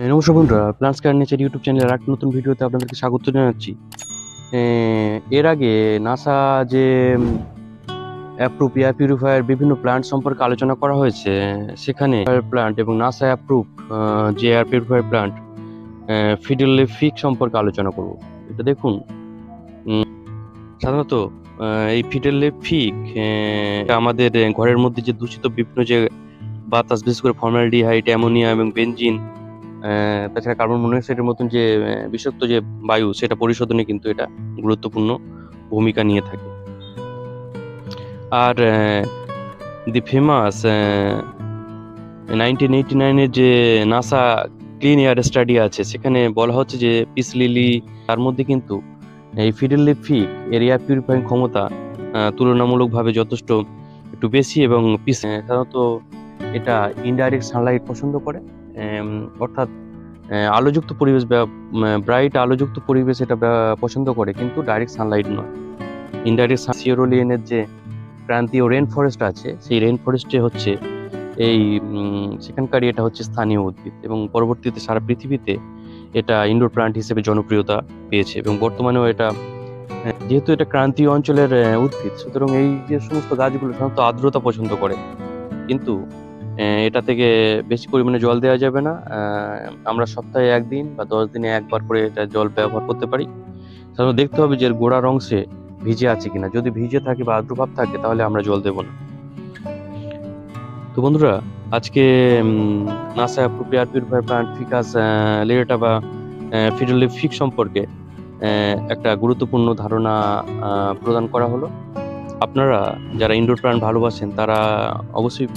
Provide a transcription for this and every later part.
নমস্কার বন্ধুরা, plants care nature YouTube চ্যানেলের একটা নতুন ভিডিওতে আপনাদেরকে স্বাগত জানাচ্ছি। এর আগে নাসা যে অ্যাপ্রুভ এয়ার পিউরিফায়ার বিভিন্ন প্ল্যান্ট সম্পর্কে আলোচনা করা হয়েছে। সেখানে প্ল্যান্ট এবং নাসা অ্যাপ্রুভ যে এয়ার পিউরিফায়ার প্ল্যান্ট ফিডেল ফিক সম্পর্কে আলোচনা করব। এটা দেখুন, সাধারণত এই ফিডেল ফিক আমাদের ঘরের মধ্যে যে দূষিত বিভিন্ন যে বাতাস, বিশেষ করে ফর্মালডিহাইড, অ্যামোনিয়া এবং বেনজিন, তাছাড়া কার্বন মনোক্সাইডের মতন যে বিষাক্ত যে বায়ু, সেটা পরিশোধনে কিন্তু এটা গুরুত্বপূর্ণ ভূমিকা নিয়ে থাকে। আর দি ফেমাস 1989-এর যে নাসা ক্লিন এয়ার স্টাডি আছে, সেখানে বলা হচ্ছে যে পিস লিলি, তার মধ্যে কিন্তু এই ফিডেল ফিক এর এয়ার পিউরিফাইং ক্ষমতা তুলনামূলকভাবে যথেষ্ট একটু বেশি, এবং সাধারণত এটা ইনডাইরেক্ট সানলাইট পছন্দ করে, অর্থাৎ আলোযুক্ত পরিবেশ, ব্রাইট আলোযুক্ত পরিবেশ এটা পছন্দ করে, কিন্তু ডাইরেক্ট সানলাইট নয়। ইনডাইরেক্ট সিয়েরোলিয়েনের যে ক্রান্তীয় রেন ফরেস্ট আছে, সেই রেন ফরেস্টে হচ্ছে এই সেখানকারই এটা হচ্ছে স্থানীয় উদ্ভিদ, এবং পরবর্তীতে সারা পৃথিবীতে এটা ইনডোর প্লান্ট হিসেবে জনপ্রিয়তা পেয়েছে, এবং বর্তমানেও এটা, যেহেতু এটা ক্রান্তীয় অঞ্চলের উদ্ভিদ, সুতরাং এই যে সমস্ত গাছগুলো সাধারণত আর্দ্রতা পছন্দ করে, কিন্তু এটা থেকে বেশি পরিমাণে জল দেওয়া যাবে না। আমরা সপ্তাহে 1 দিন বা 10 দিনে একবার করে এটা জল ব্যবহার করতে পারি। সাধারণত দেখতে হবে যে এর গোড়ার অংশে ভিজে আছে কিনা। যদি ভিজে থাকে বা আর্দ্রভাব থাকে, তাহলে আমরা জল দেব না। তো বন্ধুরা, আজকে NASA approve air purifier plant ficus lyrata বা ফিডেল ফিক সম্পর্কে একটা গুরুত্বপূর্ণ ধারণা প্রদান করা হলো। আপনারা যারা ইনডোর প্ল্যান্ট ভালোবাসেন, তারা অবশ্যই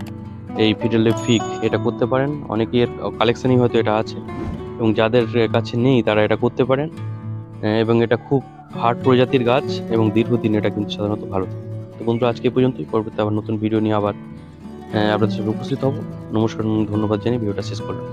এই ফিডেল ফিক এটা করতে পারেন। অনেকের কালেকশনই হয়তো এটা আছে, এবং যাদের কাছে নেই তারা এটা করতে পারেন। এবং এটা খুব হার্ড প্রজাতির গাছ, এবং দীর্ঘদিন এটা কিন্তু সাধারণত ভালো থাকে। তো বন্ধুরা, আজকে এই পর্যন্তই। পরবর্তী আবার নতুন ভিডিও নিয়ে আবার আপনাদের সাথে উপস্থিত হব। নমস্কার, ধন্যবাদ জানিয়ে ভিডিওটা শেষ করলাম।